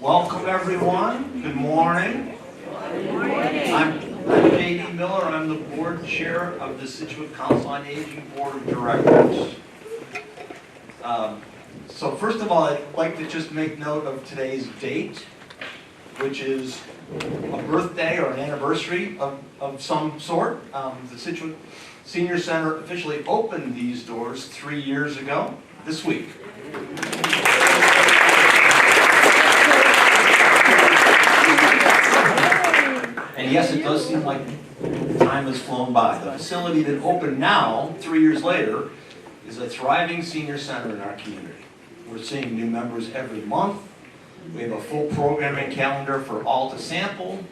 Welcome everyone. Good morning. I'm J.D. Miller. I'm the board chair of the Scituate Council on Aging Board of Directors. So first of all, I'd like to just make note of today's date, which is a birthday or an anniversary of some sort. The Scituate Senior Center officially opened these doors 3 years ago this week. And yes, it does seem like time has flown by. The facility that opened now, 3 years later, is a thriving senior center in our community. We're seeing new members every month. We have a full programming calendar for all to sample.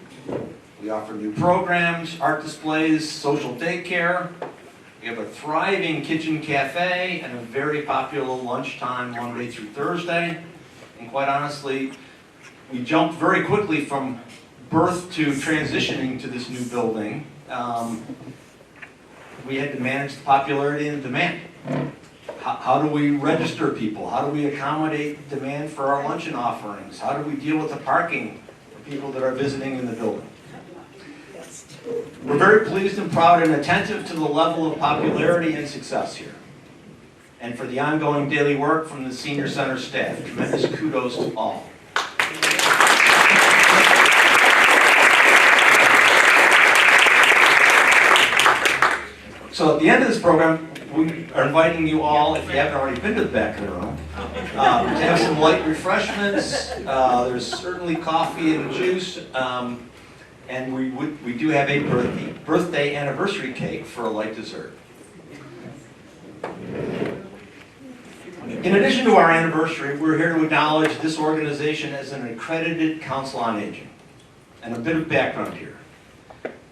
We offer new programs, art displays, social daycare. We have a thriving kitchen cafe and a very popular lunchtime Monday through Thursday. And quite honestly, we jumped very quickly from birth to transitioning to this new building. We had to manage the popularity and demand. How do we register people? How do we accommodate demand for our luncheon offerings? How do we deal with the parking for people that are visiting in the building? We're very pleased and proud and attentive to the level of popularity and success here, and for the ongoing daily work from the Senior Center staff. Tremendous kudos to all. So at the end of this program, we are inviting you all, if you haven't already been to the back of the room, to have some light refreshments. There's certainly coffee and juice, and we do have a birthday anniversary cake for a light dessert. In addition to our anniversary, we're here to acknowledge this organization as an accredited Council on Aging. And a bit of background here.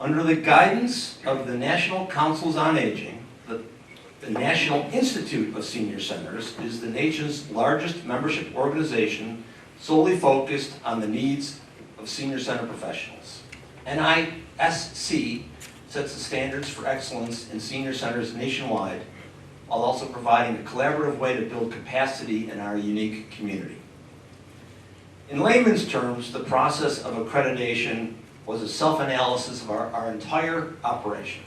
Under the guidance of the National Councils on Aging, the National Institute of Senior Centers is the nation's largest membership organization solely focused on the needs of senior center professionals. NISC sets the standards for excellence in senior centers nationwide, while also providing a collaborative way to build capacity in our unique community. In layman's terms, the process of accreditation was a self-analysis of our entire operation.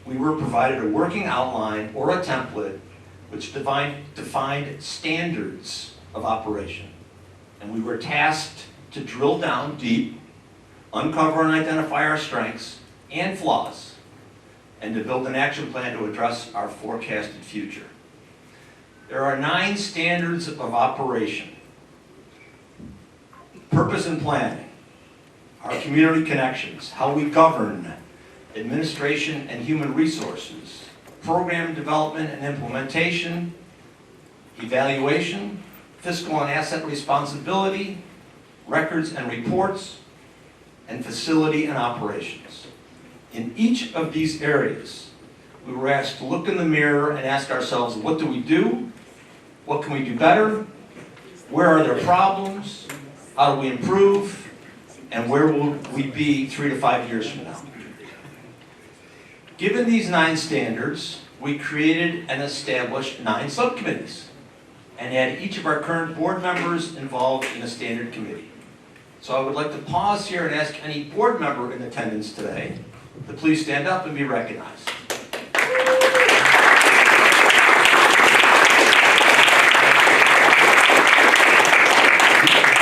We were provided a working outline or a template which defined standards of operation. And we were tasked to drill down deep, uncover and identify our strengths and flaws, and to build an action plan to address our forecasted future. There are 9 standards of operation. Purpose and planning, our community connections, how we govern, administration and human resources, program development and implementation, evaluation, fiscal and asset responsibility, records and reports, and facility and operations. In each of these areas, we were asked to look in the mirror and ask ourselves, what do we do? What can we do better? Where are there problems? How do we improve? And where will we be 3 to 5 years from now? Given these 9 standards, we created and established 9 subcommittees and had each of our current board members involved in a standard committee. So I would like to pause here and ask any board member in attendance today to please stand up and be recognized.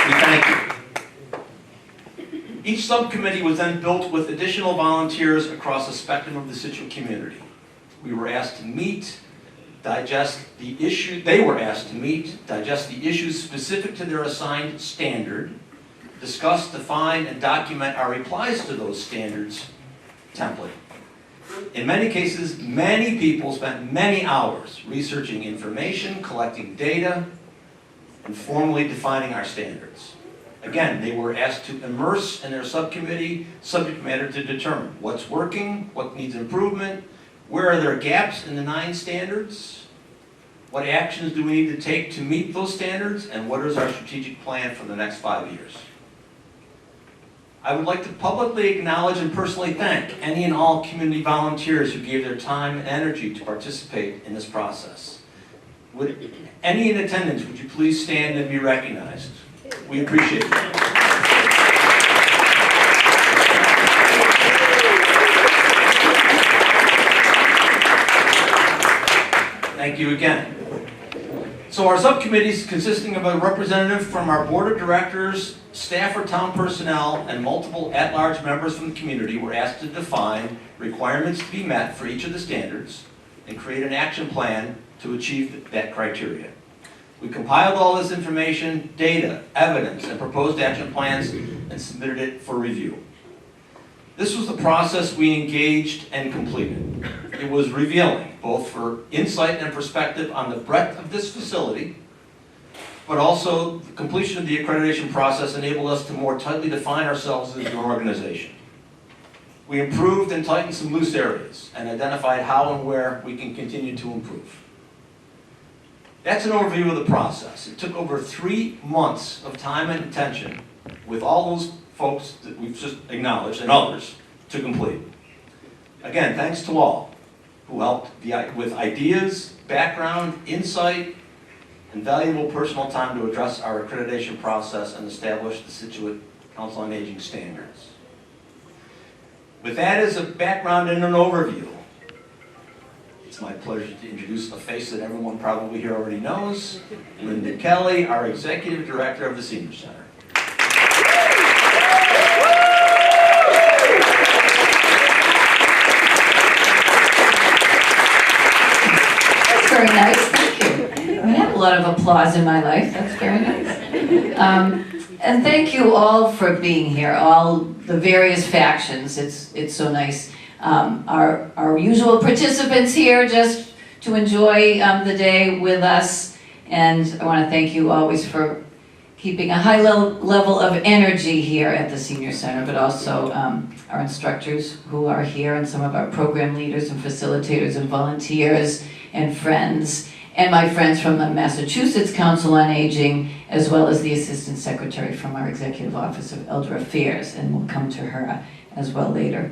We thank you. Each subcommittee was then built with additional volunteers across the spectrum of the Scituate community. We were asked to meet, digest the issue. They were asked to meet, digest the issues specific to their assigned standard, discuss, define, and document our replies to those standards template. In many cases, many people spent many hours researching information, collecting data, and formally defining our standards. Again, they were asked to immerse in their subcommittee subject matter to determine what's working, what needs improvement, where are there gaps in the 9 standards, what actions do we need to take to meet those standards, and what is our strategic plan for the next 5 years. I would like to publicly acknowledge and personally thank any and all community volunteers who gave their time and energy to participate in this process. Would any in attendance, would you please stand and be recognized? We appreciate it. Thank you again. So our subcommittees, consisting of a representative from our board of directors, staff or town personnel, and multiple at-large members from the community, were asked to define requirements to be met for each of the standards and create an action plan to achieve that criteria. We compiled all this information, data, evidence, and proposed action plans and submitted it for review. This was the process we engaged and completed. It was revealing, both for insight and perspective on the breadth of this facility, but also the completion of the accreditation process enabled us to more tightly define ourselves as an organization. We improved and tightened some loose areas and identified how and where we can continue to improve. That's an overview of the process. It took over 3 months of time and attention with all those folks that we've just acknowledged and others to complete. Again, thanks to all who helped with ideas, background, insight, and valuable personal time to address our accreditation process and establish the Scituate Council on Aging standards. With that as a background and an overview, it's my pleasure to introduce a face that everyone probably here already knows, Linda Kelley, our Executive Director of the Senior Center. Very nice, thank you. I have a lot of applause in my life, that's very nice. And thank you all for being here, all the various factions, it's so nice. Our usual participants here just to enjoy the day with us, and I want to thank you always for keeping a high level of energy here at the Senior Center, but also our instructors who are here, and some of our program leaders and facilitators and volunteers and friends, and my friends from the Massachusetts Council on Aging, as well as the Assistant Secretary from our Executive Office of Elder Affairs, and we'll come to her as well later.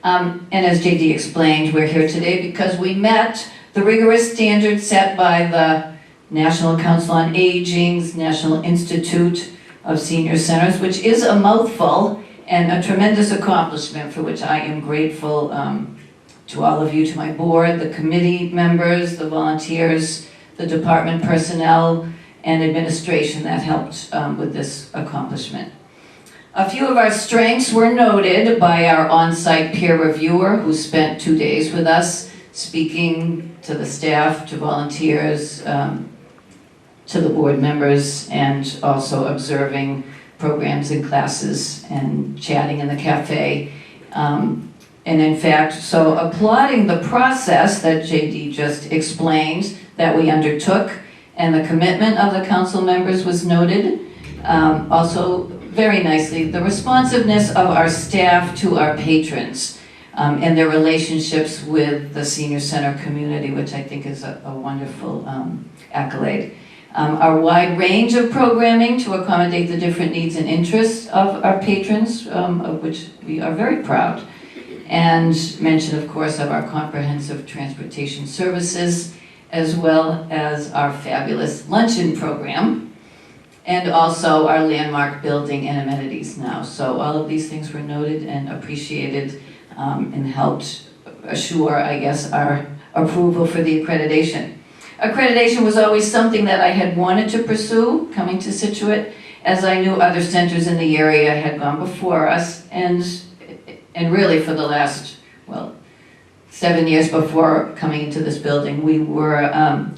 And as J.D. explained, we're here today because we met the rigorous standards set by the National Council on Aging's National Institute of Senior Centers, which is a mouthful and a tremendous accomplishment for which I am grateful to all of you, to my board, the committee members, the volunteers, the department personnel, and administration that helped with this accomplishment. A few of our strengths were noted by our on-site peer reviewer who spent 2 days with us, speaking to the staff, to volunteers, to the board members, and also observing programs and classes and chatting in the cafe. And in fact, so applauding the process that J.D. just explained that we undertook, and the commitment of the council members was noted. Also, very nicely, the responsiveness of our staff to our patrons and their relationships with the Senior Center community, which I think is a wonderful accolade. Our wide range of programming to accommodate the different needs and interests of our patrons, of which we are very proud. And mention, of course, of our comprehensive transportation services, as well as our fabulous luncheon program, and also our landmark building and amenities now. So all of these things were noted and appreciated and helped assure, I guess, our approval for the accreditation. Accreditation was always something that I had wanted to pursue coming to Scituate, as I knew other centers in the area had gone before us, and really for the last, 7 years before coming into this building, we were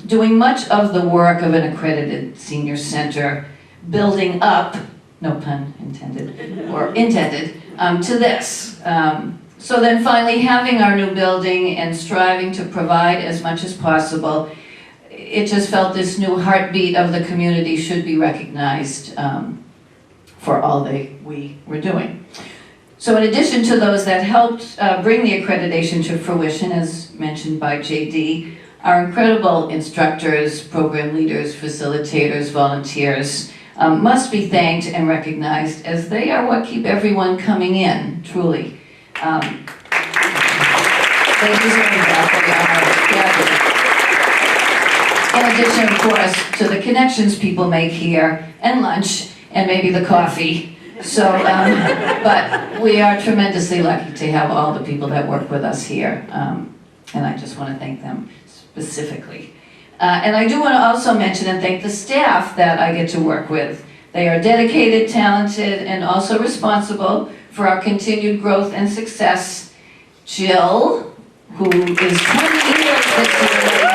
doing much of the work of an accredited senior center, building up, no pun intended, or intended, to this. So then finally having our new building and striving to provide as much as possible, it just felt this new heartbeat of the community should be recognized for all we were doing. So in addition to those that helped bring the accreditation to fruition, as mentioned by J.D., our incredible instructors, program leaders, facilitators, volunteers must be thanked and recognized, as they are what keep everyone coming in, truly. They deserve that. They are fabulous. And addition, of course, to the connections people make here, and lunch, and maybe the coffee. So, but we are tremendously lucky to have all the people that work with us here, and I just want to thank them specifically. And I do want to also mention and thank the staff that I get to work with. They are dedicated, talented, and also responsible for our continued growth and success. Jill, who is 20 years this year.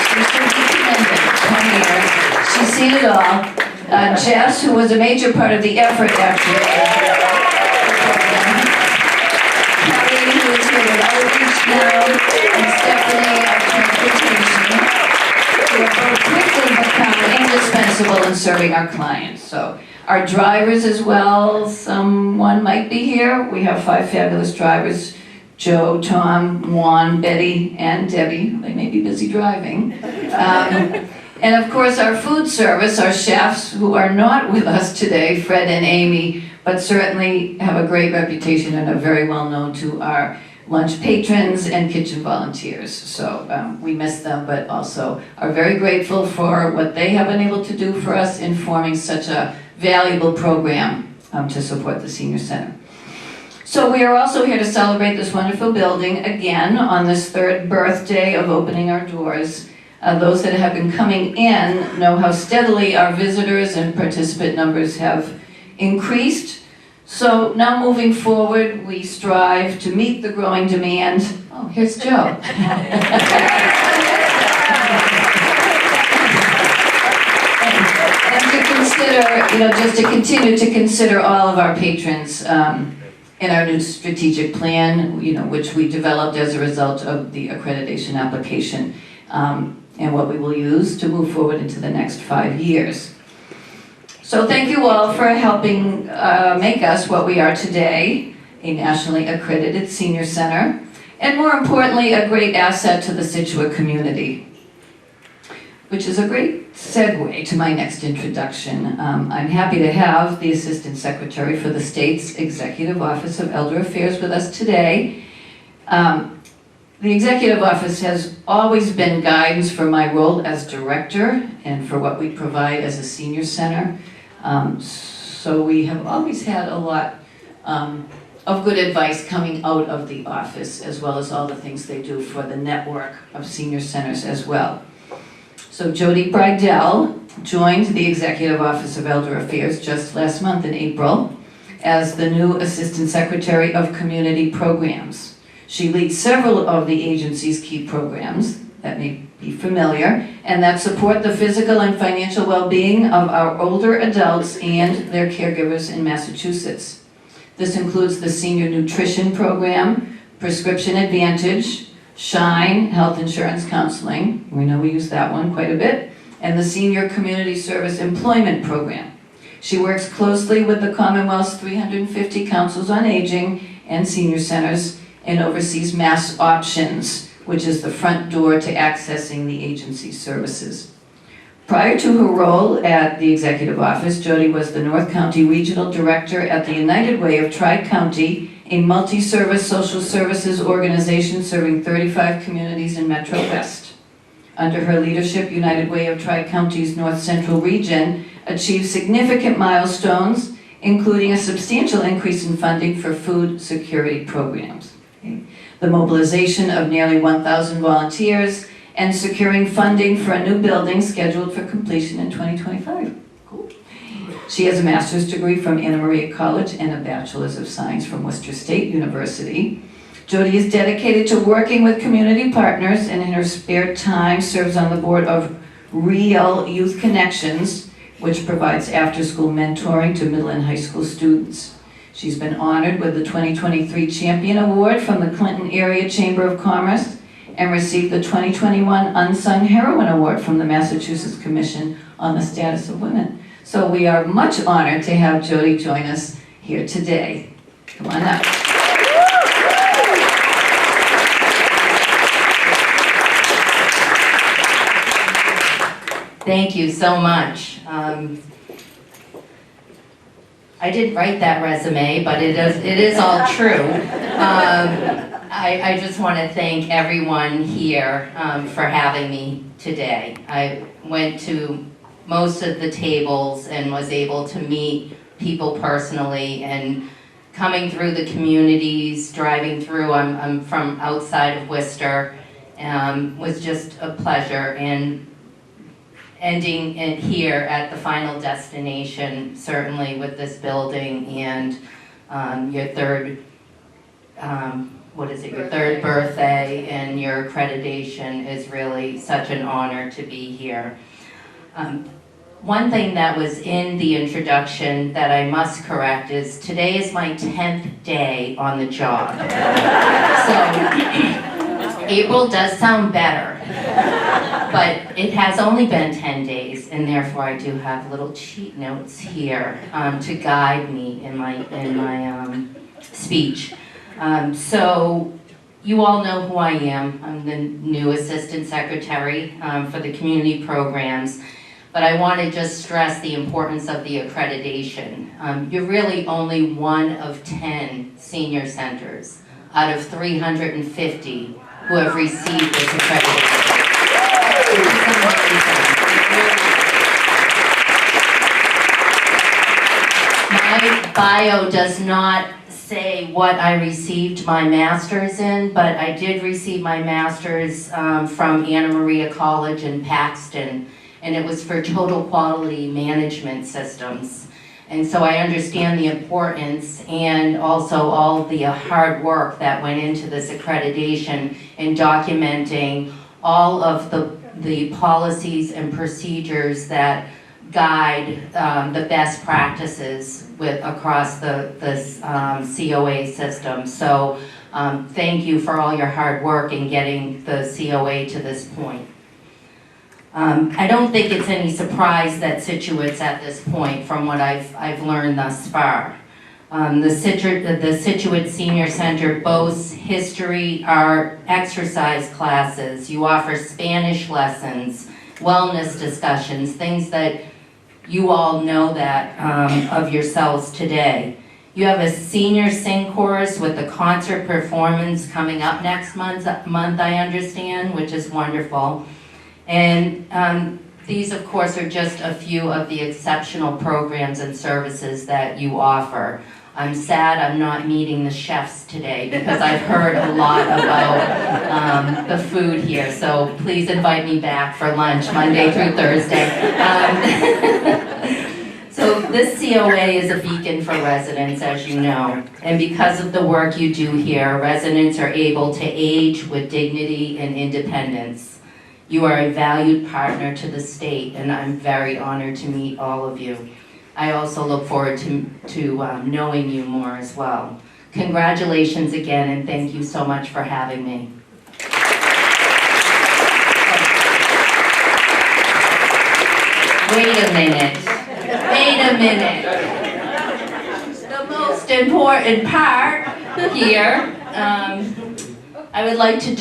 She should be commended, 20 years. She's seen it all. Jess, who was a major part of the effort actually. Kelley, who is here with Outreach now, and Stephanie at Transportation, who are both quickly become indispensable in serving our clients. So our drivers as well, someone might be here. We have 5 fabulous drivers, Joe, Tom, Juan, Betty, and Debbie. They may be busy driving. And of course our food service, our chefs who are not with us today, Fred and Amy, but certainly have a great reputation and are very well known to our lunch patrons and kitchen volunteers. So we miss them, but also are very grateful for what they have been able to do for us in forming such a valuable program to support the Senior Center. So we are also here to celebrate this wonderful building again on this 3rd birthday of opening our doors. Those that have been coming in know how steadily our visitors and participant numbers have increased. So now moving forward, we strive to meet the growing demand. Oh, here's Joe. And to consider, just to continue to consider all of our patrons in our new strategic plan, which we developed as a result of the accreditation application, and what we will use to move forward into the next 5 years. So thank you all for helping make us what we are today, a nationally accredited senior center, and more importantly, a great asset to the Scituate community, which is a great segue to my next introduction. I'm happy to have the Assistant Secretary for the state's Executive Office of Elder Affairs with us today. The Executive Office has always been guidance for my role as director and for what we provide as a senior center. So we have always had a lot of good advice coming out of the office, as well as all the things they do for the network of senior centers as well. So Jodi Breidel joined the Executive Office of Elder Affairs just last month in April as the new Assistant Secretary of Community Programs. She leads several of the agency's key programs that may be familiar and that support the physical and financial well-being of our older adults and their caregivers in Massachusetts. This includes the Senior Nutrition Program, Prescription Advantage, SHINE, Health Insurance Counseling, we know we use that one quite a bit, and the Senior Community Service Employment Program. She works closely with the Commonwealth's 350 councils on aging and senior centers and oversees Mass Options, which is the front door to accessing the agency's services. Prior to her role at the Executive Office, Jodi was the North County Regional Director at the United Way of Tri-County, a multi-service social services organization serving 35 communities in Metro West. Under her leadership, United Way of Tri-County's North Central region achieved significant milestones, including a substantial increase in funding for food security programs. The mobilization of nearly 1,000 volunteers, and securing funding for a new building scheduled for completion in 2025. Cool. She has a master's degree from Anna Maria College and a bachelor's of science from Worcester State University. Jodi is dedicated to working with community partners and in her spare time serves on the board of Real Youth Connections, which provides after-school mentoring to middle and high school students. She's been honored with the 2023 Champion Award from the Clinton Area Chamber of Commerce and received the 2021 Unsung Heroine Award from the Massachusetts Commission on the Status of Women. So we are much honored to have Jodi join us here today. Come on up. Thank you so much. I didn't write that resume, but it is all true. I just want to thank everyone here for having me today. I went to most of the tables and was able to meet people personally, and coming through the communities, driving through, I'm from outside of Worcester, was just a pleasure, and ending it here at the final destination, certainly with this building and your third, your third birthday and your accreditation is really such an honor to be here. One thing that was in the introduction that I must correct is today is my 10th day on the job. So April does sound better, but it has only been 10 days, and therefore I do have little cheat notes here to guide me in my speech. So you all know who I am. I'm the new Assistant Secretary for the community programs. But I want to just stress the importance of the accreditation. You're really only one of 10 senior centers out of 350 who have received this accreditation. My bio does not say what I received my master's in, but I did receive my master's from Anna Maria College in Paxton, and it was for total quality management systems. And so I understand the importance and also all the hard work that went into this accreditation in documenting all of the policies and procedures that guide the best practices across the COA system. So thank you for all your hard work in getting the COA to this point. I don't think it's any surprise that Scituate's at this point from what I've learned thus far. The Scituate Senior Center boasts history, art, exercise classes. You offer Spanish lessons, wellness discussions, things that you all know that of yourselves today. You have a senior sing chorus with a concert performance coming up next month, I understand, which is wonderful. And these, of course, are just a few of the exceptional programs and services that you offer. I'm sad I'm not meeting the chefs today because I've heard a lot about the food here. So please invite me back for lunch Monday through Thursday. So this COA is a beacon for residents, as you know. And because of the work you do here, residents are able to age with dignity and independence. You are a valued partner to the state, and I'm very honored to meet all of you. I also look forward to knowing you more as well. Congratulations again, and thank you so much for having me. Wait a minute. The most important part here, I would like to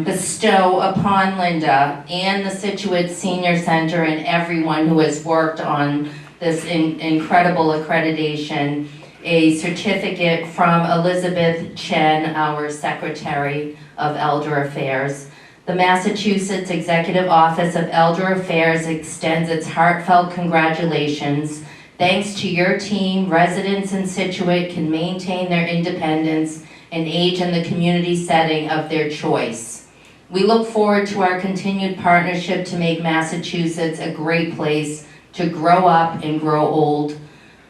bestow upon Linda and the Scituate Senior Center and everyone who has worked on this incredible accreditation a certificate from Elizabeth Chen, our Secretary of Elder Affairs. The Massachusetts Executive Office of Elder Affairs extends its heartfelt congratulations. Thanks to your team, residents in Scituate can maintain their independence and age in the community setting of their choice. We look forward to our continued partnership to make Massachusetts a great place to grow up and grow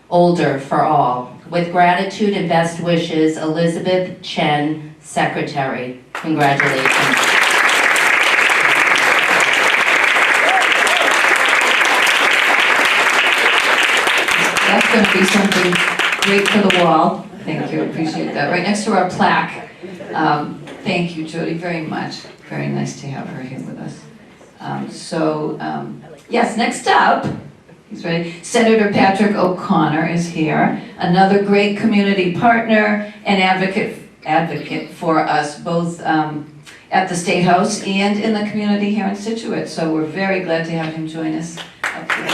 older for all. With gratitude and best wishes, Elizabeth Chen, Secretary. Congratulations. That's going to be something great for the wall. Thank you, appreciate that. Right next to our plaque. Thank you, Jodi, very much. Very nice to have her here with us. Yes, next up, he's ready. Senator Patrick O'Connor is here, another great community partner and advocate for us both at the State House and in the community here in Scituate. So we're very glad to have him join us up here.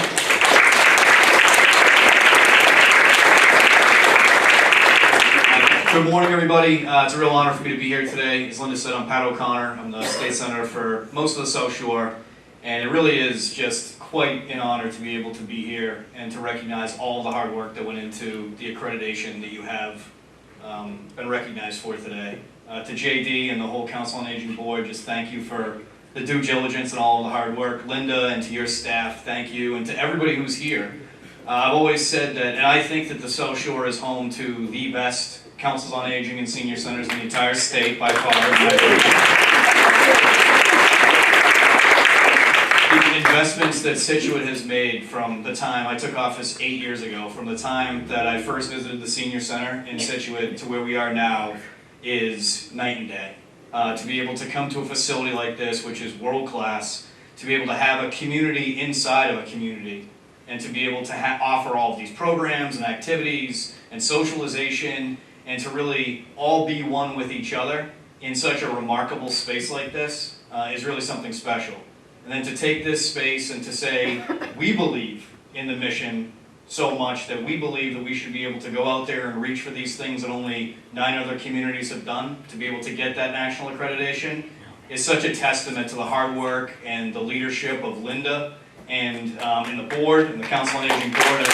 Good morning, everybody. It's a real honor for me to be here today. As Linda said, I'm Pat O'Connor. I'm the State Senator for most of the South Shore, and it really is just quite an honor to be able to be here and to recognize all the hard work that went into the accreditation that you have been recognized for today. To JD and the whole Council on Aging Board, just thank you for the due diligence and all of the hard work. Linda, and to your staff, thank you, and to everybody who's here. I've always said that, and I think that the South Shore is home to the best councils on aging and senior centers in the entire state by far. The investments that Scituate has made from the time I took office 8 years ago, from the time that I first visited the senior center in Scituate to where we are now, is night and day. To be able to come to a facility like this, which is world class, to be able to have a community inside of a community, and to be able to offer all of these programs and activities and socialization, and to really all be one with each other in such a remarkable space like this is really something special. And then to take this space and to say, we believe in the mission so much that we believe that we should be able to go out there and reach for these things that only 9 other communities have done, to be able to get that national accreditation, is such a testament to the hard work and the leadership of Linda and the board and the Council on Aging Board.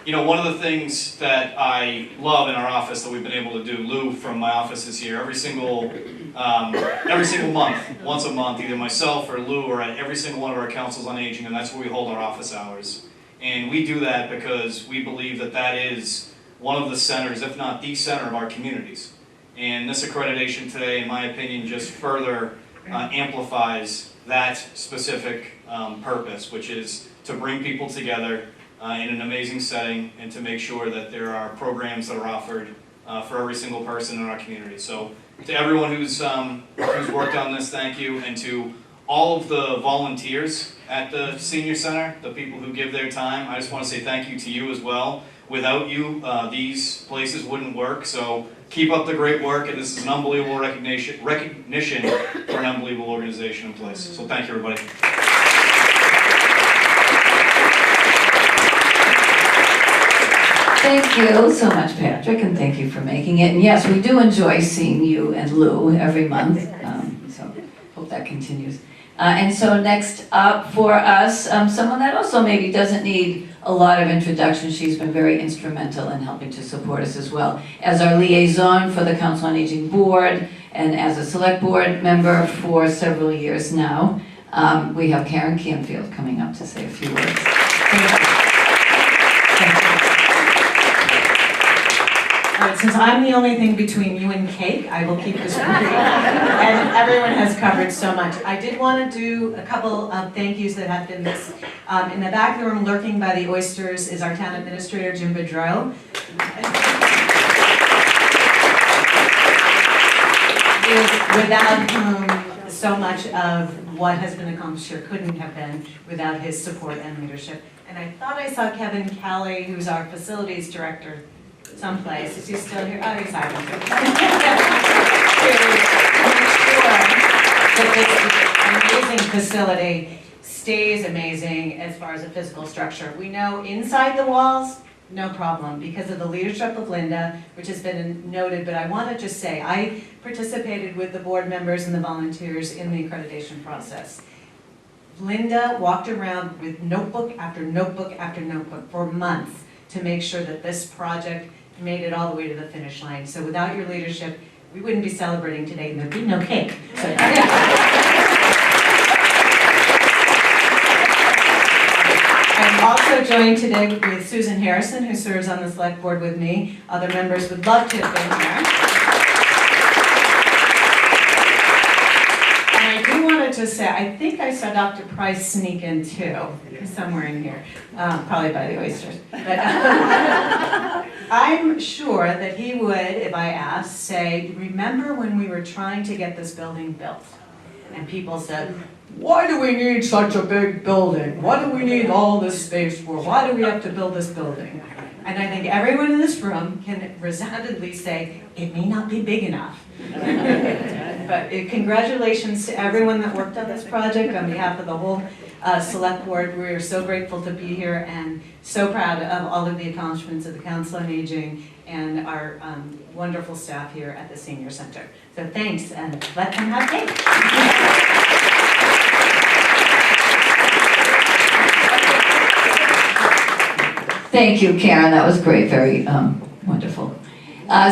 You know, one of the things that I love in our office that we've been able to do, Lou from my office is here every single month, once a month, either myself or Lou are at every single one of our councils on aging, and that's where we hold our office hours. And we do that because we believe that that is one of the centers, if not the center of our communities. And this accreditation today, in my opinion, just further amplifies that specific purpose, which is to bring people together in an amazing setting and to make sure that there are programs that are offered for every single person in our community. So to everyone who's worked on this, thank you. And to all of the volunteers at the Senior Center, the people who give their time, I just want to say thank you to you as well. Without you, these places wouldn't work. So keep up the great work, and this is an unbelievable recognition for an unbelievable organization in place. So thank you, everybody. Thank you so much, Patrick, and thank you for making it. And yes, we do enjoy seeing you and Lou every month, so hope that continues. And so next up for us, someone that also maybe doesn't need a lot of introduction. She's been very instrumental in helping to support us as well as our liaison for the Council on Aging Board and as a select board member for several years now. We have Karen Canfield coming up to say a few words. Thank you. All right, since I'm the only thing between you and cake, I will keep this brief. And everyone has covered so much. I did want to do a couple of thank yous that have been missed. In the back of the room, lurking by the oysters, is our town administrator, Jim Breidel. Without whom so much of what has been accomplished here couldn't have been without his support and leadership. And I thought I saw Kelley, who's our facilities director, someplace. Is he still here? Oh, he's hiding. To make sure that this amazing facility stays amazing as far as the physical structure. We know inside the walls, no problem, because of the leadership of Linda, which has been noted, but I want to just say, I participated with the board members and the volunteers in the accreditation process. Linda walked around with notebook after notebook after notebook for months to make sure that this project made it all the way to the finish line. So without your leadership, we wouldn't be celebrating today, and there'd be no cake. So, I'm also joined today with Susan Harrison, who serves on the select board with me. Other members would love to have been here. And I do want to just say, I think I saw Dr. Price sneak in too, somewhere in here, probably by the oysters. But I'm sure that he would, if I asked, say, remember when we were trying to get this building built? And people said, why do we need such a big building? What do we need all this space for? Why do we have to build this building? And I think everyone in this room can resoundingly say, it may not be big enough. But congratulations to everyone that worked on this project on behalf of the whole Select Board. We are so grateful to be here and so proud of all of the accomplishments of the Council on Aging and our wonderful staff here at the Senior Center. So thanks, and let them have cake. Thank you, Karen, that was great, very wonderful.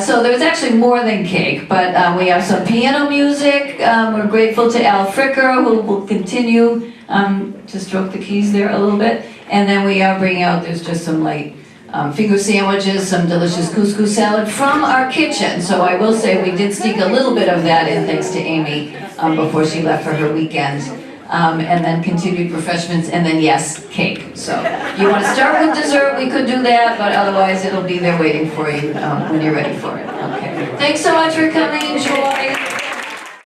So there was actually more than cake, but we have some piano music. We're grateful to Al Fricker, who will continue to stroke the keys there a little bit. And then we are bringing out, there's just some light finger sandwiches, some delicious couscous salad from our kitchen. So I will say we did sneak a little bit of that in thanks to Amy before she left for her weekend. And then continued refreshments, and then yes, cake. So you want to start with dessert, we could do that, but otherwise it'll be there waiting for you when you're ready for it. Okay. Thanks so much for coming, Joy.